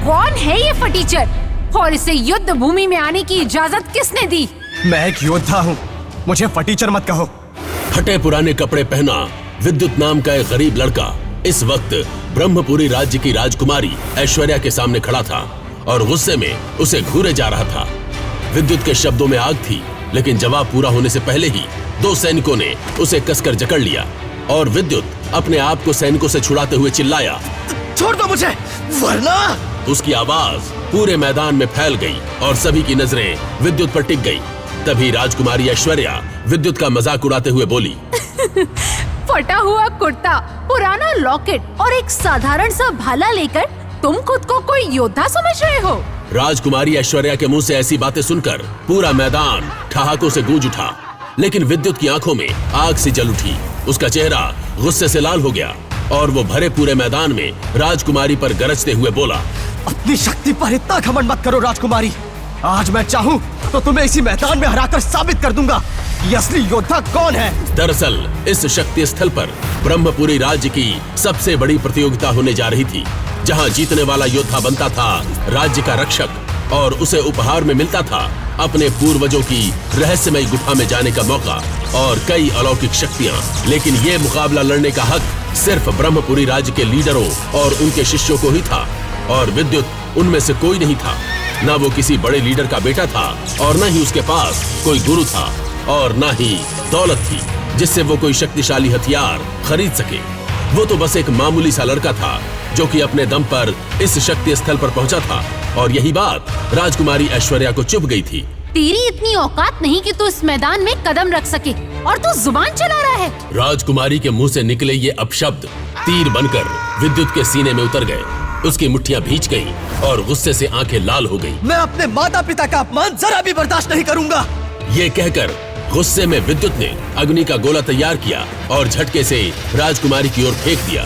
कौन है ये फटीचर और इसे युद्ध भूमि में आने की इजाजत किसने दी? मैं एक योद्धा हूँ, मुझे फटीचर मत कहो। फटे पुराने कपड़े पहना विद्युत नाम का एक गरीब लड़का इस वक्त ब्रह्मपुरी राज्य की राजकुमारी ऐश्वर्या के सामने खड़ा था और गुस्से में उसे घूरे जा रहा था। विद्युत के शब्दों में आग थी, लेकिन जवाब पूरा होने से पहले ही दो सैनिकों ने उसे कसकर जकड़ लिया और विद्युत अपने आप को सैनिकों से छुड़ाते हुए चिल्लाया, छोड़ दो मुझे, वरना। उसकी आवाज पूरे मैदान में फैल गई और सभी की नजरें विद्युत पर टिक गई। तभी राजकुमारी ऐश्वर्या विद्युत का मजाक उड़ाते हुए बोली, फटा हुआ कुर्ता, पुराना लॉकेट और एक साधारण सा भाला लेकर तुम खुद को कोई योद्धा समझ रहे हो? राजकुमारी ऐश्वर्या के मुंह से ऐसी बातें सुनकर पूरा मैदान ठहाकों से गूंज उठा, लेकिन विद्युत की आंखों में आग सी जल उठी। उसका चेहरा गुस्से से लाल हो गया और वो भरे पूरे मैदान में राजकुमारी पर गरजते हुए बोला, अपनी शक्ति पर इतना घमंड मत करो राजकुमारी। आज मैं चाहूँ तो तुम्हें इसी मैदान में हराकर साबित कर दूंगा कि असली योद्धा कौन है। दरअसल इस शक्ति स्थल पर ब्रह्मपुरी राज्य की सबसे बड़ी प्रतियोगिता होने जा रही थी, जहां जीतने वाला योद्धा बनता था राज्य का रक्षक और उसे उपहार में मिलता था अपने पूर्वजों की रहस्यमय गुफा में जाने का मौका और कई अलौकिक शक्तियां। लेकिन ये मुकाबला लड़ने का हक सिर्फ ब्रह्मपुरी राज्य के लीडरों और उनके शिष्यों को ही था और विद्युत उनमें से कोई नहीं था। न वो किसी बड़े लीडर का बेटा था और न ही उसके पास कोई गुरु था और न ही दौलत थी जिससे वो कोई शक्तिशाली हथियार खरीद सके। वो तो बस एक मामूली सा लड़का था जो कि अपने दम पर इस शक्ति स्थल पर पहुंचा था और यही बात राजकुमारी ऐश्वर्या को चुभ गई थी। तेरी इतनी औकात नहीं कि तू इस मैदान में कदम रख सके और तू जुबान चला रहा है। राजकुमारी के मुंह से निकले ये अपशब्द तीर बनकर विद्युत के सीने में उतर गए। उसकी मुट्ठियां भींच गईं और गुस्से से आंखें लाल हो गईं। मैं अपने माता पिता का अपमान जरा भी बर्दाश्त नहीं करूंगा। ये कहकर गुस्से में विद्युत ने अग्नि का गोला तैयार किया और झटके से राजकुमारी की ओर फेंक दिया।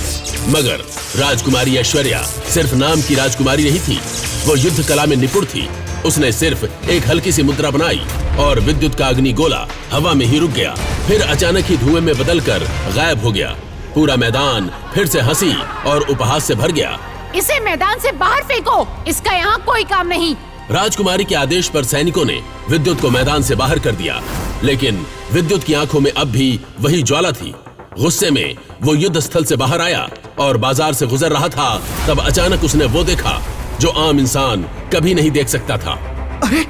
मगर राजकुमारी ऐश्वर्या सिर्फ नाम की राजकुमारी नहीं थी, वो युद्ध कला में निपुण थी। उसने सिर्फ एक हल्की सी मुद्रा बनाई और विद्युत का अग्नि गोला हवा में ही रुक गया, फिर अचानक ही धुएं में बदलकर गायब हो गया। पूरा मैदान फिर से हंसी और उपहास से भर गया। इसे मैदान से बाहर फेंको, इसका यहाँ कोई काम नहीं। राजकुमारी के आदेश पर सैनिकों ने विद्युत को मैदान से बाहर कर दिया, लेकिन विद्युत की आंखों में अब भी वही ज्वाला थी। गुस्से में वो युद्ध स्थल से बाहर आया और बाजार से गुजर रहा था, तब अचानक उसने वो देखा जो आम इंसान कभी नहीं देख सकता था। अरे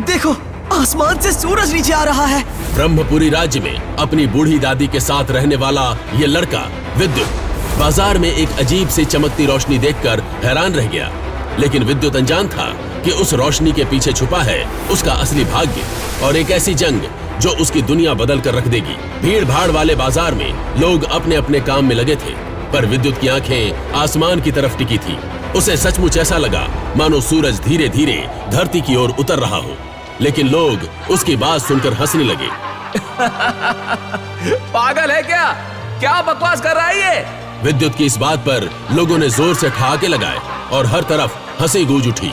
देखो, आसमान से सूरज नीचे आ रहा है। ब्रह्मपुरी राज्य में अपनी बूढ़ी दादी के साथ रहने वाला ये लड़का विद्युत बाजार में एक अजीब सी चमकती रोशनी देखकर हैरान रह गया, लेकिन विद्युत अनजान था कि उस रोशनी के पीछे छुपा है उसका असली भाग्य और एक ऐसी जंग जो उसकी दुनिया बदल कर रख देगी। भीड़ भाड़ वाले बाजार में लोग अपने अपने काम में लगे थे, पर विद्युत की आंखें आसमान की तरफ टिकी थी। उसे सचमुच ऐसा लगा मानो सूरज धीरे धीरे धरती की ओर उतर रहा हो, लेकिन लोग उसकी बात सुनकर हंसने लगे। पागल है क्या? क्या बकवास कर रहा है ये? विद्युत की इस बात पर लोगों ने जोर से ठहाके लगाए और हर तरफ हंसी गूंज उठी,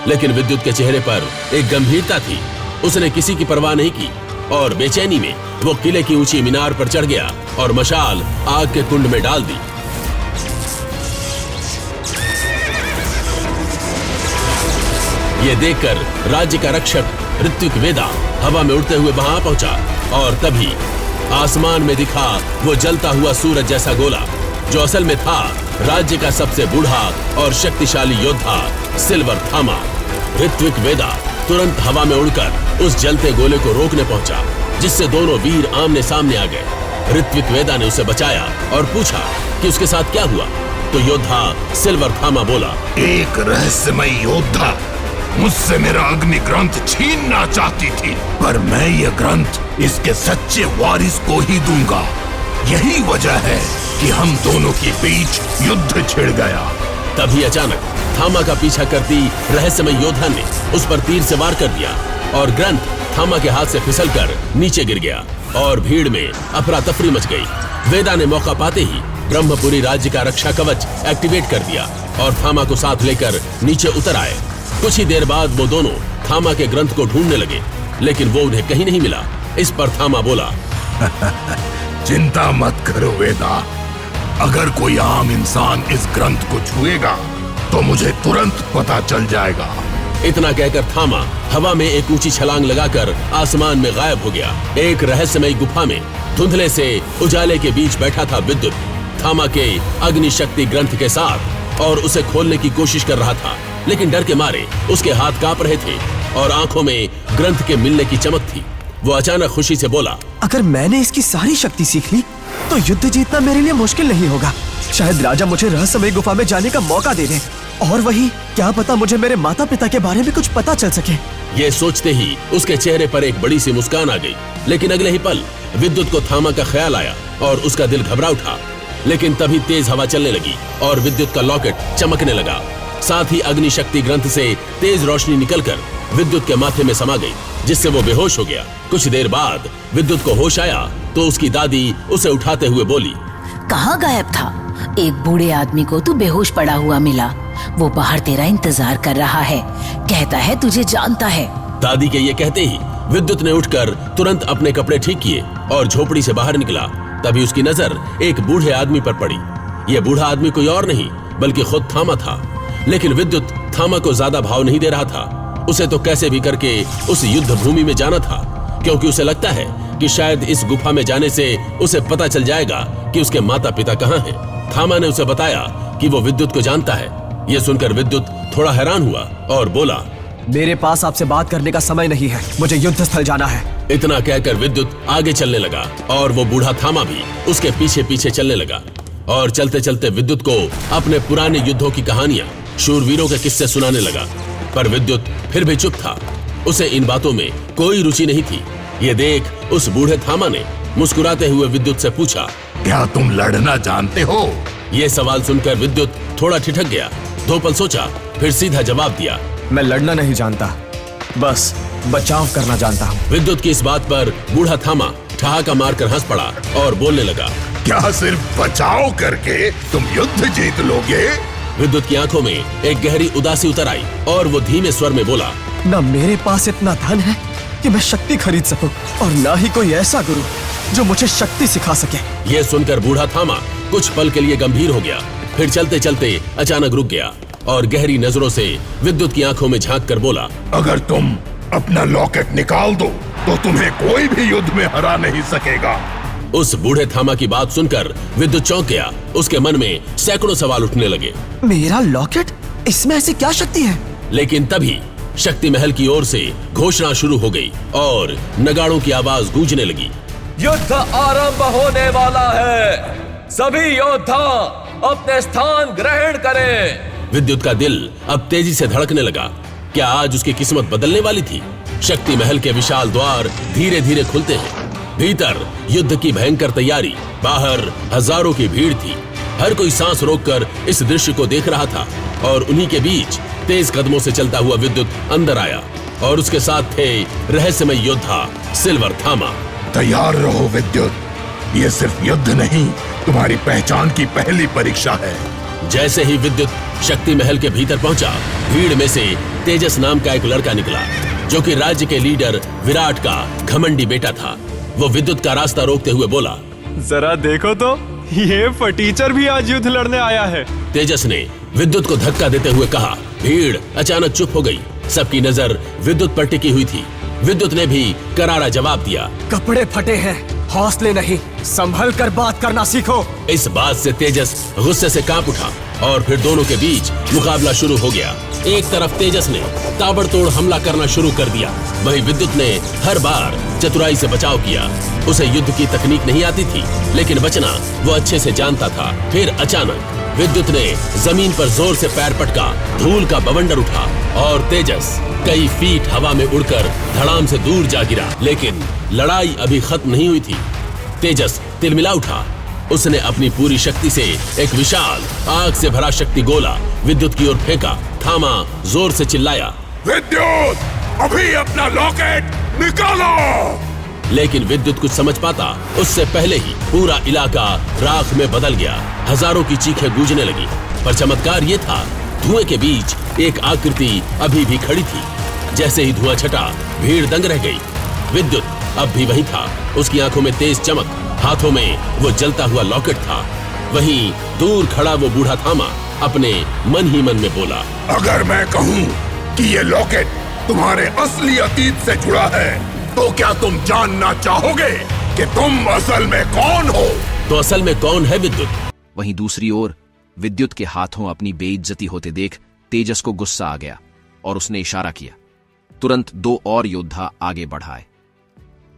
लेकिन विद्युत के चेहरे पर एक गंभीरता थी। उसने किसी की परवाह नहीं की और बेचैनी में वो किले की ऊंची मीनार पर चढ़ गया और मशाल आग के कुंड में डाल दी। ये देखकर राज्य का रक्षक ऋत्विक वेदा हवा में उड़ते हुए वहां पहुंचा और तभी आसमान में दिखा वो जलता हुआ सूरज जैसा गोला, जो असल में था राज्य का सबसे बूढ़ा और शक्तिशाली योद्धा सिल्वर थामा। ऋत्विक वेदा तुरंत हवा में उड़कर उस जलते गोले को रोकने पहुंचा, जिससे दोनों वीर आमने सामने आ गए। ऋत्विक वेदा ने उसे बचाया और पूछा कि उसके साथ क्या हुआ, तो योद्धा सिल्वर थामा बोला, एक रहस्यमय योद्धा मुझसे मेरा अग्नि ग्रंथ छीनना चाहती थी, पर मैं ये ग्रंथ इसके सच्चे वारिस को ही दूंगा। यही वजह है कि हम दोनों के बीच युद्ध छिड़ गया। तभी अचानक थामा का पीछा करती रहस्यमय योद्धा ने उस पर तीर से वार कर दिया और ग्रंथ थामा के हाथ से फिसलकर नीचे गिर गया और भीड़ में अफरा तफरी मच गई। वेदा ने मौका पाते ही ब्रह्मपुरी राज्य का रक्षा कवच एक्टिवेट कर दिया और थामा को साथ लेकर नीचे उतर आए। कुछ ही देर बाद वो दोनों थामा के ग्रंथ को ढूंढने लगे, लेकिन वो उन्हें कहीं नहीं मिला। इस पर थामा बोला, चिंता मत करो वेदा, अगर कोई आम इंसान इस ग्रंथ को छुएगा तो मुझे तुरंत पता चल जाएगा। इतना कहकर थामा हवा में एक ऊंची छलांग लगाकर आसमान में गायब हो गया। एक रहस्यमयी गुफा में धुंधले से उजाले के बीच बैठा था विद्युत, थामा के अग्नि शक्ति ग्रंथ के साथ, और उसे खोलने की कोशिश कर रहा था, लेकिन डर के मारे उसके हाथ कांप रहे थे और आंखों में ग्रंथ के मिलने की चमक थी। वो अचानक खुशी से बोला, अगर मैंने इसकी सारी शक्ति सीख ली तो युद्ध जीतना मेरे लिए मुश्किल नहीं होगा। शायद राजा मुझे रहस्यमय गुफा में जाने का मौका दे दे, और वही क्या पता मुझे मेरे माता पिता के बारे में कुछ पता चल सके। ये सोचते ही उसके चेहरे पर एक बड़ी सी मुस्कान आ गई, लेकिन अगले ही पल विद्युत को थामा का ख्याल आया और उसका दिल घबरा उठा। लेकिन तभी तेज हवा चलने लगी और विद्युत का लॉकेट चमकने लगा। साथ ही अग्नि शक्ति ग्रंथ से तेज रोशनी निकलकर विद्युत के माथे में समा गई, जिससे वो बेहोश हो गया। कुछ देर बाद विद्युत को होश आया तो उसकी दादी उसे उठाते हुए बोली, कहाँ गायब था? एक बूढ़े आदमी को तू बेहोश पड़ा हुआ मिला। वो बाहर तेरा इंतजार कर रहा है, कहता है तुझे जानता है। दादी के ये कहते ही विद्युत ने उठकर तुरंत अपने कपड़े ठीक किए और झोपड़ी से बाहर निकला। तभी उसकी नजर एक बूढ़े आदमी पर पड़ी। यह बूढ़ा आदमी कोई और नहीं बल्कि खुद थामा था। लेकिन विद्युत थामा को ज्यादा भाव नहीं दे रहा था। उसे तो कैसे भी करके उस युद्ध भूमि में जाना था, क्योंकि उसे लगता है कि शायद इस गुफा में जाने से उसे पता चल जाएगा कि उसके माता पिता कहाँ हैं। थामा ने उसे बताया कि वो विद्युत को जानता है। यह सुनकर विद्युत थोड़ा हैरान हुआ और बोला, मेरे पास आपसे बात करने का समय नहीं है, मुझे युद्ध स्थल जाना है। इतना कहकर विद्युत आगे चलने लगा और वो बूढ़ा थामा भी उसके पीछे पीछे चलने लगा। और चलते चलते विद्युत को अपने पुराने युद्धों की कहानियां, शूरवीरों के किस्से सुनाने लगा। पर विद्युत फिर भी चुप था। उसे इन बातों में कोई रुचि नहीं थी। ये देख उस बूढ़े थामा ने मुस्कुराते हुए विद्युत से पूछा, क्या तुम लड़ना जानते हो? ये सवाल सुनकर विद्युत थोड़ा ठिठक गया। 2 पल सोचा, फिर सीधा जवाब दिया, मैं लड़ना नहीं जानता, बस बचाव करना जानता हूँ। विद्युत की इस बात पर बूढ़ा थामा ठहाका मारकर हंस पड़ा और बोलने लगा, क्या सिर्फ बचाव करके तुम युद्ध जीत लोगे? विद्युत की आंखों में एक गहरी उदासी उतर आई और वो धीमे स्वर में बोला, न मेरे पास इतना धन है कि मैं शक्ति खरीद सकूं, और न ही कोई ऐसा गुरु जो मुझे शक्ति सिखा सके। ये सुनकर बूढ़ा थामा कुछ पल के लिए गंभीर हो गया। फिर चलते चलते अचानक रुक गया और गहरी नजरों से विद्युत की आंखों में झांक कर बोला, अगर तुम अपना लॉकेट निकाल दो तो तुम्हें कोई भी युद्ध में हरा नहीं सकेगा। उस बूढ़े थामा की बात सुनकर विद्युत चौंक गया। उसके मन में सैकड़ों सवाल उठने लगे। मेरा लॉकेट, इसमें ऐसी क्या शक्ति है? लेकिन तभी शक्ति महल की ओर से घोषणा शुरू हो गई और नगाड़ों की आवाज गूंजने लगी। युद्ध आरंभ होने वाला है, सभी योद्धा अपने स्थान ग्रहण करें। विद्युत का दिल अब तेजी से धड़कने लगा। क्या आज उसकी किस्मत बदलने वाली थी? शक्ति महल के विशाल द्वार धीरे धीरे खुलते हैं। भीतर युद्ध की भयंकर तैयारी, बाहर हजारों की भीड़ थी। हर कोई सांस रोककर इस दृश्य को देख रहा था और उन्हीं के बीच तेज कदमों से चलता हुआ विद्युत अंदर आया और उसके साथ थे रहस्यमय योद्धा सिल्वर थामा। तैयार रहो विद्युत, ये सिर्फ युद्ध नहीं, तुम्हारी पहचान की पहली परीक्षा है। जैसे ही विद्युत शक्ति महल के भीतर पहुंचा, भीड़ में से तेजस नाम का एक लड़का निकला, जो कि राज्य के लीडर विराट का घमंडी बेटा था। वो विद्युत का रास्ता रोकते हुए बोला, जरा देखो तो, ये फटीचर भी आज युद्ध लड़ने आया है। तेजस ने विद्युत को धक्का देते हुए कहा। भीड़ अचानक चुप हो गई। सबकी नजर विद्युत पर टिकी हुई थी। विद्युत ने भी करारा जवाब दिया, कपड़े फटे हैं, हौसले नहीं, संभल कर बात करना सीखो। इस बात से तेजस गुस्से से कांप उठा और फिर दोनों के बीच मुकाबला शुरू हो गया। एक तरफ तेजस ने ताबड़तोड़ हमला करना शुरू कर दिया, वहीं विद्युत ने हर बार चतुराई से बचाव किया। उसे युद्ध की तकनीक नहीं आती थी, लेकिन बचना वो अच्छे से जानता था। फिर अचानक विद्युत ने जमीन पर जोर से पैर पटका, धूल का बवंडर उठा और तेजस कई फीट हवा में उड़कर धड़ाम से दूर जा गिरा। लेकिन लड़ाई अभी खत्म नहीं हुई थी। तेजस तिलमिला उठा। उसने अपनी पूरी शक्ति से एक विशाल आग से भरा शक्ति गोला विद्युत की ओर फेंका। थामा जोर से चिल्लाया, विद्युत, अभी अपना लॉकेट निकालो। लेकिन विद्युत कुछ समझ पाता उससे पहले ही पूरा इलाका राख में बदल गया। हजारों की चीखें गूंजने लगी। पर चमत्कार ये था, धुएं के बीच एक आकृति अभी भी खड़ी थी। जैसे ही धुआं छटा, भीड़ दंग रह गई। विद्युत अब भी वही था। उसकी आंखों में तेज चमक, हाथों में वो जलता हुआ लॉकेट था। वहीं दूर खड़ा वो बूढ़ा थामा अपने मन ही मन में बोला, अगर मैं कहूं कि ये लॉकेट तुम्हारे असली अतीत से जुड़ा है, तो क्या तुम जानना चाहोगे कि तुम असल में कौन हो? तो असल में कौन है विद्युत? वहीं दूसरी ओर विद्युत के हाथों अपनी बेइज्जती होते देख तेजस को गुस्सा आ गया और उसने इशारा किया। तुरंत 2 और योद्धा आगे बढ़ाए।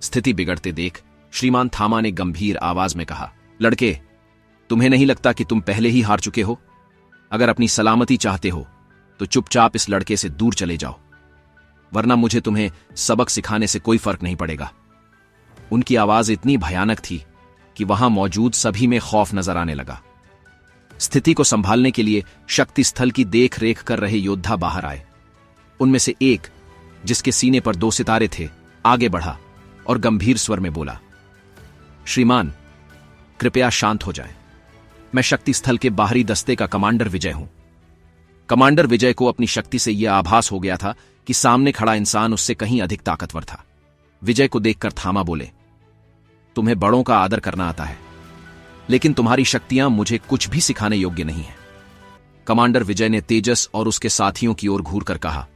स्थिति बिगड़ते देख श्रीमान थामा ने गंभीर आवाज में कहा, लड़के, तुम्हें नहीं लगता कि तुम पहले ही हार चुके हो? अगर अपनी सलामती चाहते हो तो चुपचाप इस लड़के से दूर चले जाओ, वरना मुझे तुम्हें सबक सिखाने से कोई फर्क नहीं पड़ेगा। उनकी आवाज इतनी भयानक थी कि वहां मौजूद सभी में खौफ नजर आने लगा। स्थिति को संभालने के लिए शक्ति स्थल की देख रेख कर रहे योद्धा बाहर आए। उनमें से एक, जिसके सीने पर 2 सितारे थे, आगे बढ़ा और गंभीर स्वर में बोला, श्रीमान, कृपया शांत हो जाएं। मैं शक्ति स्थल के बाहरी दस्ते का कमांडर विजय हूं। कमांडर विजय को अपनी शक्ति से यह आभास हो गया था कि सामने खड़ा इंसान उससे कहीं अधिक ताकतवर था। विजय को देखकर थामा बोले, तुम्हें बड़ों का आदर करना आता है, लेकिन तुम्हारी शक्तियां मुझे कुछ भी सिखाने योग्य नहीं है। कमांडर विजय ने तेजस और उसके साथियों की ओर घूरकर कहा,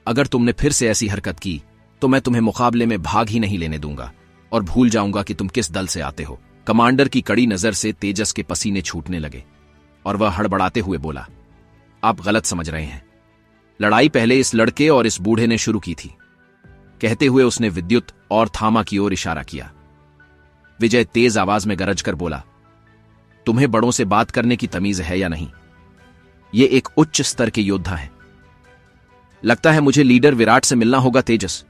अगर तुमने फिर से ऐसी हरकत की तो मैं तुम्हें मुकाबले में भाग ही नहीं लेने दूंगा और भूल जाऊंगा कि तुम किस दल से आते हो। कमांडर की कड़ी नजर से तेजस के पसीने छूटने लगे और वह हड़बड़ाते हुए बोला, आप गलत समझ रहे हैं। लड़ाई पहले इस लड़के और इस बूढ़े ने शुरू की थी। कहते हुए उसने विद्युत और थामा की ओर इशारा किया। विजय तेज आवाज में गरज कर बोला, तुम्हें बड़ों से बात करने की तमीज है या नहीं? ये एक उच्च स्तर के योद्धा हैं। लगता है मुझे लीडर विराट से मिलना होगा तेजस,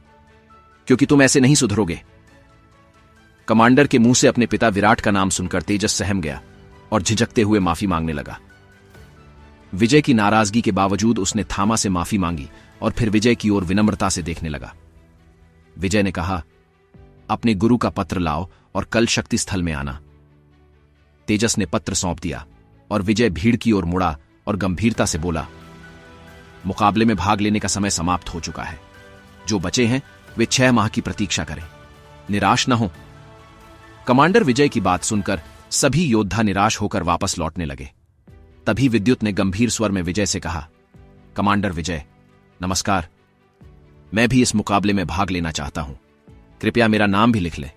क्योंकि तुम ऐसे नहीं सुधरोगे। कमांडर के मुंह से अपने पिता विराट का नाम सुनकर तेजस सहम गया और झिझकते हुए माफी मांगने लगा। विजय की नाराजगी के बावजूद उसने थामा से माफी मांगी और फिर विजय की ओर विनम्रता से देखने लगा। विजय ने कहा, अपने गुरु का पत्र लाओ और कल शक्ति स्थल में आना। तेजस ने पत्र सौंप दिया और विजय भीड़ की ओर मुड़ा और गंभीरता से बोला, मुकाबले में भाग लेने का समय समाप्त हो चुका है। जो बचे हैं वे 6 माह की प्रतीक्षा करें, निराश न हो। कमांडर विजय की बात सुनकर सभी योद्धा निराश होकर वापस लौटने लगे। तभी विद्युत ने गंभीर स्वर में विजय से कहा, कमांडर विजय, नमस्कार। मैं भी इस मुकाबले में भाग लेना चाहता हूं, कृपया मेरा नाम भी लिख लें।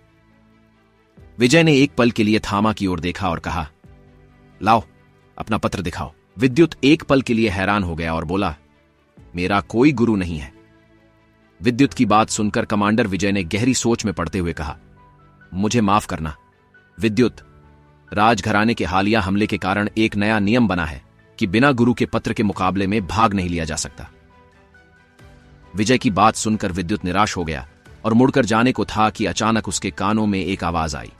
विजय ने एक पल के लिए थामा की ओर देखा और कहा, लाओ अपना पत्र दिखाओ। विद्युत एक पल के लिए हैरान हो गया और बोला, मेरा कोई गुरु नहीं है। विद्युत की बात सुनकर कमांडर विजय ने गहरी सोच में पड़ते हुए कहा, मुझे माफ करना विद्युत, राजघराने के हालिया हमले के कारण एक नया नियम बना है कि बिना गुरु के पत्र के मुकाबले में भाग नहीं लिया जा सकता। विजय की बात सुनकर विद्युत निराश हो गया और मुड़कर जाने को था कि अचानक उसके कानों में एक आवाज आई,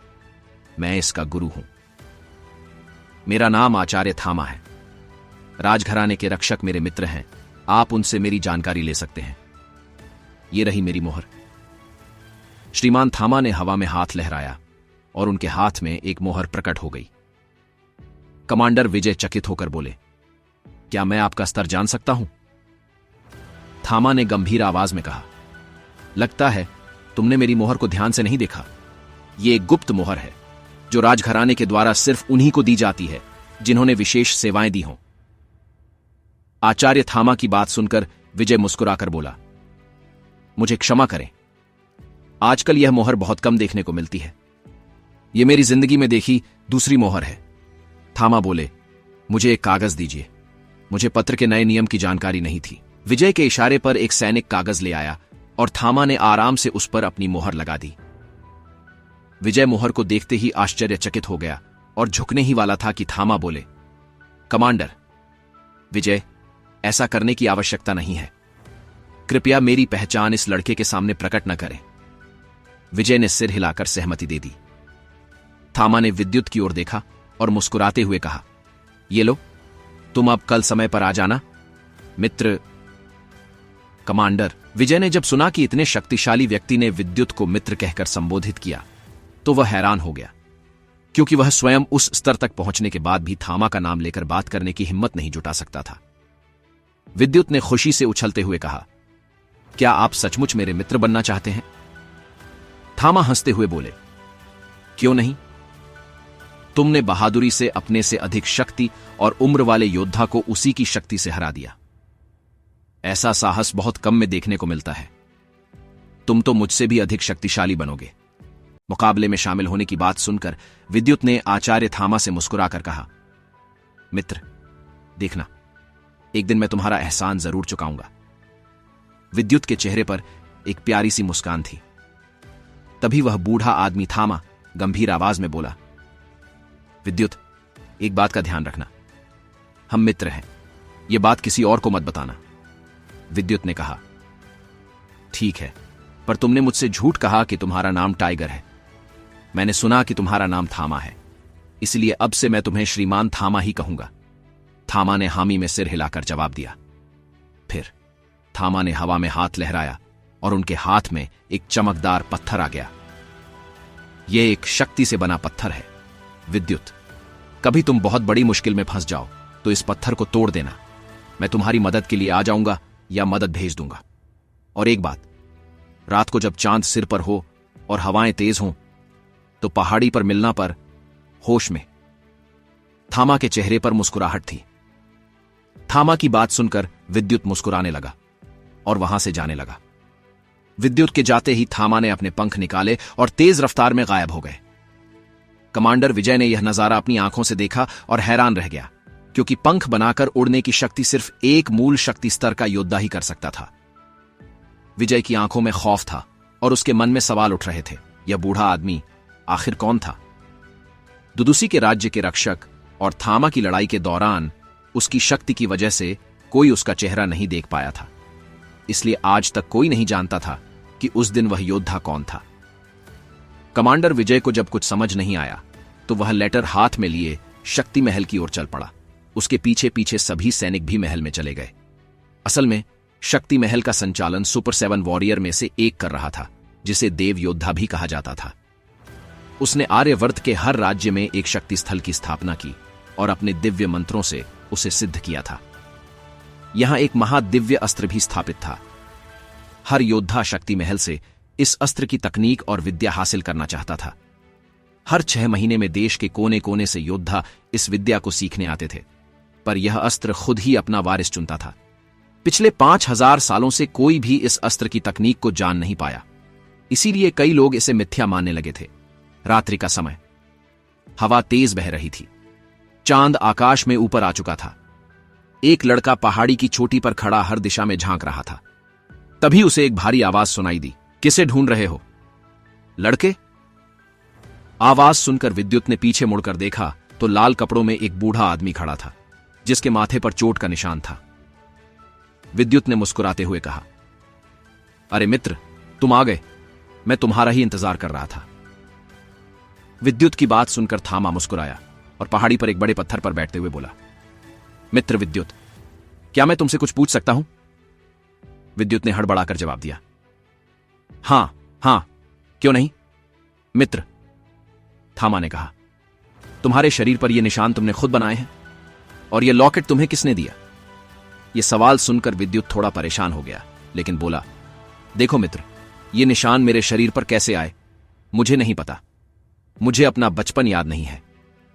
मैं इसका गुरु हूं। मेरा नाम आचार्य थामा है। राजघराने के रक्षक मेरे मित्र हैं, आप उनसे मेरी जानकारी ले सकते हैं। ये रही मेरी मोहर। श्रीमान थामा ने हवा में हाथ लहराया और उनके हाथ में एक मोहर प्रकट हो गई। कमांडर विजय चकित होकर बोले, क्या मैं आपका स्तर जान सकता हूं? थामा ने गंभीर आवाज में कहा, लगता है तुमने मेरी मोहर को ध्यान से नहीं देखा। ये एक गुप्त मोहर है जो राजघराने के द्वारा सिर्फ उन्हीं को दी जाती है जिन्होंने विशेष सेवाएं दी हों। आचार्य थामा की बात सुनकर विजय मुस्कुराकर बोला, मुझे क्षमा करें, आजकल यह मोहर बहुत कम देखने को मिलती है। यह मेरी जिंदगी में देखी दूसरी मोहर है। थामा बोले, मुझे एक कागज दीजिए, मुझे पत्र के नए नियम की जानकारी नहीं थी। विजय के इशारे पर एक सैनिक कागज ले आया और थामा ने आराम से उस पर अपनी मोहर लगा दी। विजय मोहर को देखते ही आश्चर्यचकित हो गया और झुकने ही वाला था कि थामा बोले, कमांडर विजय, ऐसा करने की आवश्यकता नहीं है। कृपया मेरी पहचान इस लड़के के सामने प्रकट न करें। विजय ने सिर हिलाकर सहमति दे दी। थामा ने विद्युत की ओर देखा और मुस्कुराते हुए कहा, ये लो, तुम अब कल समय पर आ जाना। मित्र। कमांडर विजय ने जब सुना कि इतने शक्तिशाली व्यक्ति ने विद्युत को मित्र कहकर संबोधित किया तो वह हैरान हो गया, क्योंकि वह स्वयं उस स्तर तक पहुंचने के बाद भी थामा का नाम लेकर बात करने की हिम्मत नहीं जुटा सकता था। विद्युत ने खुशी से उछलते हुए कहा, क्या आप सचमुच मेरे मित्र बनना चाहते हैं? थामा हंसते हुए बोले, क्यों नहीं? तुमने बहादुरी से अपने से अधिक शक्ति और उम्र वाले योद्धा को उसी की शक्ति से हरा दिया। ऐसा साहस बहुत कम में देखने को मिलता है। तुम तो मुझसे भी अधिक शक्तिशाली बनोगे। मुकाबले में शामिल होने की बात सुनकर विद्युत ने आचार्य थामा से मुस्कुराकर कहा, मित्र, देखना, एक दिन मैं तुम्हारा एहसान जरूर चुकाऊंगा। विद्युत के चेहरे पर एक प्यारी सी मुस्कान थी। तभी वह बूढ़ा आदमी थामा गंभीर आवाज में बोला, विद्युत, एक बात का ध्यान रखना, हम मित्र हैं, यह बात किसी और को मत बताना। विद्युत ने कहा, ठीक है, पर तुमने मुझसे झूठ कहा कि तुम्हारा नाम टाइगर है। मैंने सुना कि तुम्हारा नाम थामा है, इसलिए अब से मैं तुम्हें श्रीमान थामा ही कहूंगा। थामा ने हामी में सिर हिलाकर जवाब दिया। फिर थामा ने हवा में हाथ लहराया और उनके हाथ में एक चमकदार पत्थर आ गया। यह एक शक्ति से बना पत्थर है। विद्युत, कभी तुम बहुत बड़ी मुश्किल में फंस जाओ तो इस पत्थर को तोड़ देना। मैं तुम्हारी मदद के लिए आ जाऊंगा या मदद भेज दूंगा। और एक बात, रात को जब चांद सिर पर हो और हवाएं तेज हों तो पहाड़ी पर मिलना पर होश में। थामा के चेहरे पर मुस्कुराहट थी। थामा की बात सुनकर विद्युत मुस्कुराने लगा और वहां से जाने लगा। विद्युत के जाते ही थामा ने अपने पंख निकाले और तेज रफ्तार में गायब हो गए। कमांडर विजय ने यह नजारा अपनी आंखों से देखा और हैरान रह गया, क्योंकि पंख बनाकर उड़ने की शक्ति सिर्फ एक मूल शक्ति स्तर का योद्धा ही कर सकता था। विजय की आंखों में खौफ था और उसके मन में सवाल उठ रहे थे, यह बूढ़ा आदमी आखिर कौन था? दुदुसी के राज्य के रक्षक और थामा की लड़ाई के दौरान उसकी शक्ति की वजह से कोई उसका चेहरा नहीं देख पाया था, इसलिए आज तक कोई नहीं जानता था कि उस दिन वह योद्धा कौन था। कमांडर विजय को जब कुछ समझ नहीं आया तो वह लेटर हाथ में लिए शक्ति महल की ओर चल पड़ा। उसके पीछे पीछे सभी सैनिक भी महल में चले गए। असल में शक्ति महल का संचालन सुपर 7 वॉरियर में से एक कर रहा था, जिसे देव योद्धा भी कहा जाता था। उसने आर्यवर्त के हर राज्य में एक शक्ति स्थल की स्थापना की और अपने दिव्य मंत्रों से उसे सिद्ध किया था। यहां एक महादिव्य अस्त्र भी स्थापित था। हर योद्धा शक्ति महल से इस अस्त्र की तकनीक और विद्या हासिल करना चाहता था। हर 6 महीने में देश के कोने कोने से योद्धा इस विद्या को सीखने आते थे, पर यह अस्त्र खुद ही अपना वारिस चुनता था। पिछले 5000 सालों से कोई भी इस अस्त्र की तकनीक को जान नहीं पाया, इसीलिए कई लोग इसे मिथ्या मानने लगे थे। रात्रि का समय, हवा तेज बह रही थी, चांद आकाश में ऊपर आ चुका था। एक लड़का पहाड़ी की चोटी पर खड़ा हर दिशा में झांक रहा था। तभी उसे एक भारी आवाज सुनाई दी, किसे ढूंढ रहे हो? लड़के? आवाज सुनकर विद्युत ने पीछे मुड़कर देखा तो लाल कपड़ों में एक बूढ़ा आदमी खड़ा था, जिसके माथे पर चोट का निशान था। विद्युत ने मुस्कुराते हुए कहा, अरे मित्र, तुम आ गए, मैं तुम्हारा ही इंतजार कर रहा था। विद्युत की बात सुनकर थामा मुस्कुराया और पहाड़ी पर एक बड़े पत्थर पर बैठते हुए बोला, मित्र विद्युत, क्या मैं तुमसे कुछ पूछ सकता हूं? विद्युत ने हड़बड़ाकर जवाब दिया, हां हां, क्यों नहीं मित्र। थामा ने कहा, तुम्हारे शरीर पर यह निशान तुमने खुद बनाए हैं? और यह लॉकेट तुम्हें किसने दिया? यह सवाल सुनकर विद्युत थोड़ा परेशान हो गया, लेकिन बोला, देखो मित्र, यह निशान मेरे शरीर पर कैसे आए मुझे नहीं पता। मुझे अपना बचपन याद नहीं है।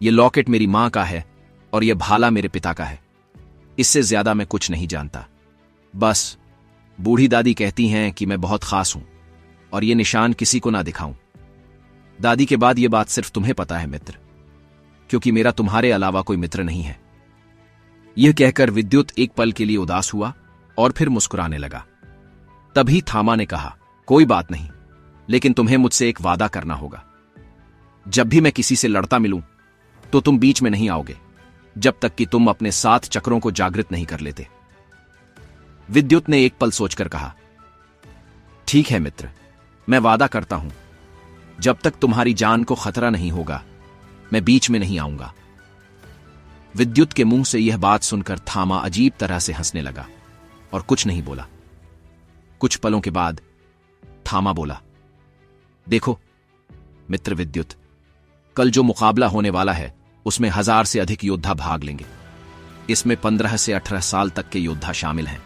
यह लॉकेट मेरी मां का है और यह भाला मेरे पिता का है। इससे ज्यादा मैं कुछ नहीं जानता। बस बूढ़ी दादी कहती हैं कि मैं बहुत खास हूं और यह निशान किसी को ना दिखाऊं। दादी के बाद यह बात सिर्फ तुम्हें पता है मित्र, क्योंकि मेरा तुम्हारे अलावा कोई मित्र नहीं है। यह कहकर विद्युत एक पल के लिए उदास हुआ और फिर मुस्कुराने लगा। तभी थामा ने कहा, कोई बात नहीं, लेकिन तुम्हें मुझसे एक वादा करना होगा। जब भी मैं किसी से लड़ता मिलूं तो तुम बीच में नहीं आओगे, जब तक कि तुम अपने 7 चक्रों को जागृत नहीं कर लेते। विद्युत ने एक पल सोचकर कहा, ठीक है मित्र, मैं वादा करता हूं, जब तक तुम्हारी जान को खतरा नहीं होगा मैं बीच में नहीं आऊंगा। विद्युत के मुंह से यह बात सुनकर थामा अजीब तरह से हंसने लगा और कुछ नहीं बोला। कुछ पलों के बाद थामा बोला, देखो मित्र विद्युत, कल जो मुकाबला होने वाला है उसमें 1000 से अधिक योद्धा भाग लेंगे। इसमें 15 से 18 साल तक के योद्धा शामिल हैं।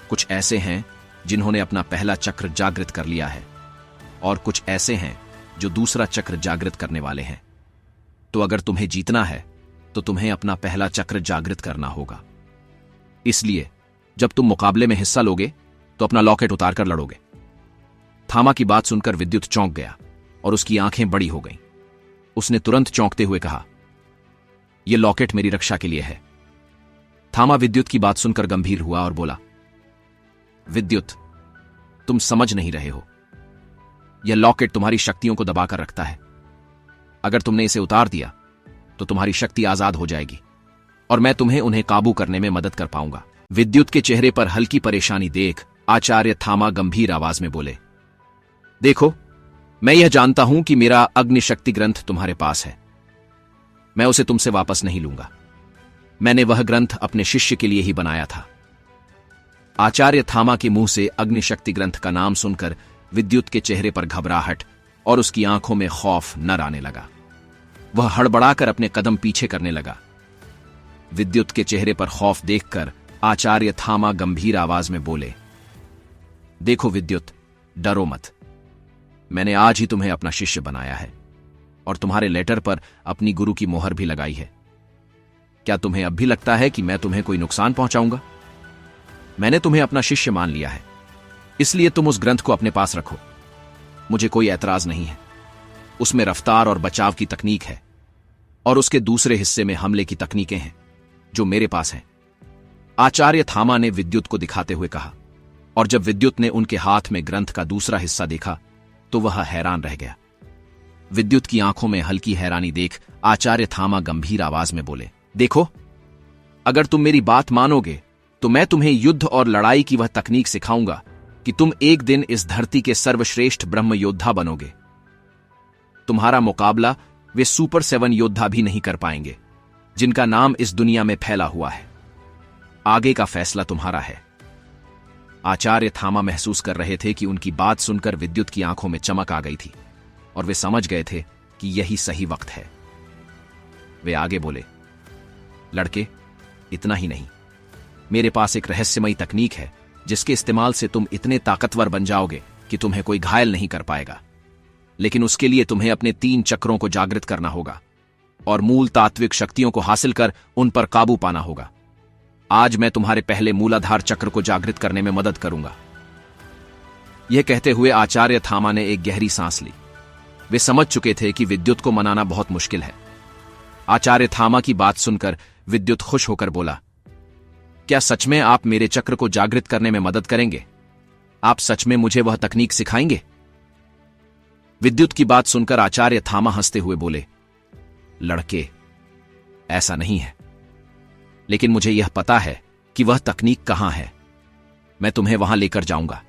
कुछ ऐसे हैं जिन्होंने अपना पहला चक्र जागृत कर लिया है और कुछ ऐसे हैं जो दूसरा चक्र जागृत करने वाले हैं। तो अगर तुम्हें जीतना है तो तुम्हें अपना पहला चक्र जागृत करना होगा। इसलिए जब तुम मुकाबले में हिस्सा लोगे तो अपना लॉकेट उतारकर लड़ोगे। थामा की बात सुनकर विद्युत चौंक गया और उसकी आंखें बड़ी हो गईं। उसने तुरंत चौंकते हुए कहा, यह लॉकेट मेरी रक्षा के लिए है। थामा विद्युत की बात सुनकर गंभीर हुआ और बोला, विद्युत, तुम समझ नहीं रहे हो। यह लॉकेट तुम्हारी शक्तियों को दबाकर रखता है। अगर तुमने इसे उतार दिया तो तुम्हारी शक्ति आजाद हो जाएगी और मैं तुम्हें उन्हें काबू करने में मदद कर पाऊंगा। विद्युत के चेहरे पर हल्की परेशानी देख आचार्य थामा गंभीर आवाज में बोले, देखो, मैं यह जानता हूं कि मेरा अग्नि शक्ति ग्रंथ तुम्हारे पास है। मैं उसे तुमसे वापस नहीं लूंगा। मैंने वह ग्रंथ अपने शिष्य के लिए ही बनाया था। आचार्य थामा के मुंह से अग्नि शक्ति ग्रंथ का नाम सुनकर विद्युत के चेहरे पर घबराहट और उसकी आंखों में खौफ नर आने लगा। वह हड़बड़ाकर अपने कदम पीछे करने लगा। विद्युत के चेहरे पर खौफ देखकर आचार्य थामा गंभीर आवाज में बोले, देखो विद्युत, डरो मत। मैंने आज ही तुम्हें अपना शिष्य बनाया है और तुम्हारे लेटर पर अपनी गुरु की मोहर भी लगाई है। क्या तुम्हें अब भी लगता है कि मैं तुम्हें कोई नुकसान पहुंचाऊंगा? मैंने तुम्हें अपना शिष्य मान लिया है, इसलिए तुम उस ग्रंथ को अपने पास रखो। मुझे कोई ऐतराज नहीं है। उसमें रफ्तार और बचाव की तकनीक है और उसके दूसरे हिस्से में हमले की तकनीकें हैं जो मेरे पास हैं। आचार्य थामा ने विद्युत को दिखाते हुए कहा, और जब विद्युत ने उनके हाथ में ग्रंथ का दूसरा हिस्सा देखा तो वह हैरान रह गया। विद्युत की आंखों में हल्की हैरानी देख आचार्य थामा गंभीर आवाज में बोले, देखो, अगर तुम मेरी बात मानोगे तो मैं तुम्हें युद्ध और लड़ाई की वह तकनीक सिखाऊंगा कि तुम एक दिन इस धरती के सर्वश्रेष्ठ ब्रह्म योद्धा बनोगे। तुम्हारा मुकाबला वे सुपर 7 योद्धा भी नहीं कर पाएंगे जिनका नाम इस दुनिया में फैला हुआ है। आगे का फैसला तुम्हारा है। आचार्य थामा महसूस कर रहे थे कि उनकी बात सुनकर विद्युत की आंखों में चमक आ गई थी और वे समझ गए थे कि यही सही वक्त है। वे आगे बोले, लड़के, इतना ही नहीं, मेरे पास एक रहस्यमयी तकनीक है जिसके इस्तेमाल से तुम इतने ताकतवर बन जाओगे कि तुम्हें कोई घायल नहीं कर पाएगा। लेकिन उसके लिए तुम्हें अपने 3 चक्रों को जागृत करना होगा और मूल तात्विक शक्तियों को हासिल कर उन पर काबू पाना होगा। आज मैं तुम्हारे पहले मूलाधार चक्र को जागृत करने में मदद करूंगा। यह कहते हुए आचार्य थामा ने एक गहरी सांस ली। वे समझ चुके थे कि विद्युत को मनाना बहुत मुश्किल है। आचार्य थामा की बात सुनकर विद्युत खुश होकर बोला, क्या सच में आप मेरे चक्र को जागृत करने में मदद करेंगे? आप सच में मुझे वह तकनीक सिखाएंगे? विद्युत की बात सुनकर आचार्य थामा हंसते हुए बोले, लड़के, ऐसा नहीं है, लेकिन मुझे यह पता है कि वह तकनीक कहां है। मैं तुम्हें वहां लेकर जाऊंगा,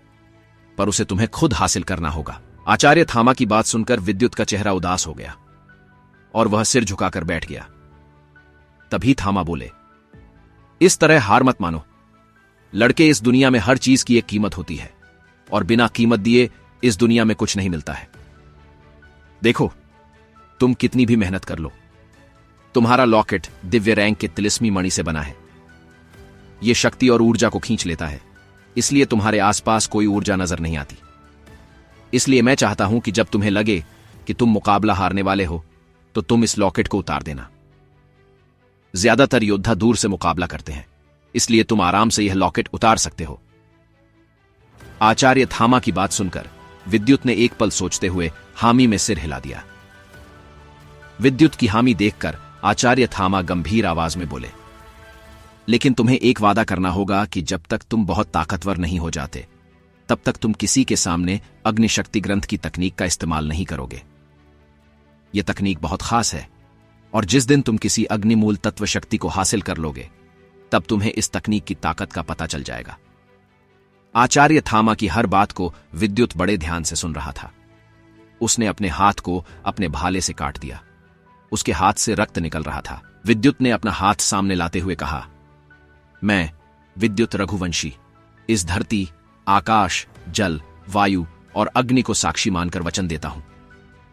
पर उसे तुम्हें खुद हासिल करना होगा। आचार्य थामा की बात सुनकर विद्युत का चेहरा उदास हो गया और वह सिर झुकाकर बैठ गया। तभी थामा बोले, इस तरह हार मत मानो। लड़के, इस दुनिया में हर चीज की एक कीमत होती है और बिना कीमत दिए इस दुनिया में कुछ नहीं मिलता है। देखो, तुम कितनी भी मेहनत कर लो, तुम्हारा लॉकेट दिव्य रैंक के तिलिस्मी मणि से बना है। यह शक्ति और ऊर्जा को खींच लेता है, इसलिए तुम्हारे आसपास कोई ऊर्जा नजर नहीं आती। इसलिए मैं चाहता हूं कि जब तुम्हें लगे कि तुम मुकाबला हारने वाले हो तो तुम इस लॉकेट को उतार देना। ज्यादातर योद्धा दूर से मुकाबला करते हैं, इसलिए तुम आराम से यह लॉकेट उतार सकते हो। आचार्य थामा की बात सुनकर विद्युत ने एक पल सोचते हुए हामी में सिर हिला दिया। विद्युत की हामी देखकर आचार्य थामा गंभीर आवाज में बोले, लेकिन तुम्हें एक वादा करना होगा कि जब तक तुम बहुत ताकतवर नहीं हो जाते तब तक तुम किसी के सामने अग्निशक्ति ग्रंथ की तकनीक का इस्तेमाल नहीं करोगे। यह तकनीक बहुत खास है और जिस दिन तुम किसी अग्निमूल तत्व शक्ति को हासिल कर लोगे तब तुम्हें इस तकनीक की ताकत का पता चल जाएगा। आचार्य थामा की हर बात को विद्युत बड़े ध्यान से सुन रहा था। उसने अपने हाथ को अपने भाले से काट दिया। उसके हाथ से रक्त निकल रहा था। विद्युत ने अपना हाथ सामने लाते हुए कहा, मैं विद्युत रघुवंशी इस धरती, आकाश, जल, वायु और अग्नि को साक्षी मानकर वचन देता हूं।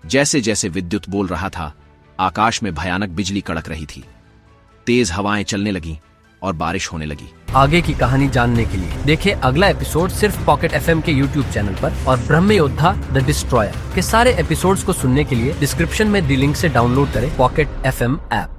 जैसे जैसे विद्युत बोल रहा था, आकाश में भयानक बिजली कड़क रही थी। तेज हवाएं चलने लगीं और बारिश होने लगी। आगे की कहानी जानने के लिए देखें अगला एपिसोड सिर्फ पॉकेट एफएम के यूट्यूब चैनल पर और ब्रह्म योद्धा द डिस्ट्रॉयर के सारे एपिसोड्स को सुनने के लिए डिस्क्रिप्शन में दी लिंक से डाउनलोड करें पॉकेट एफएम ऐप।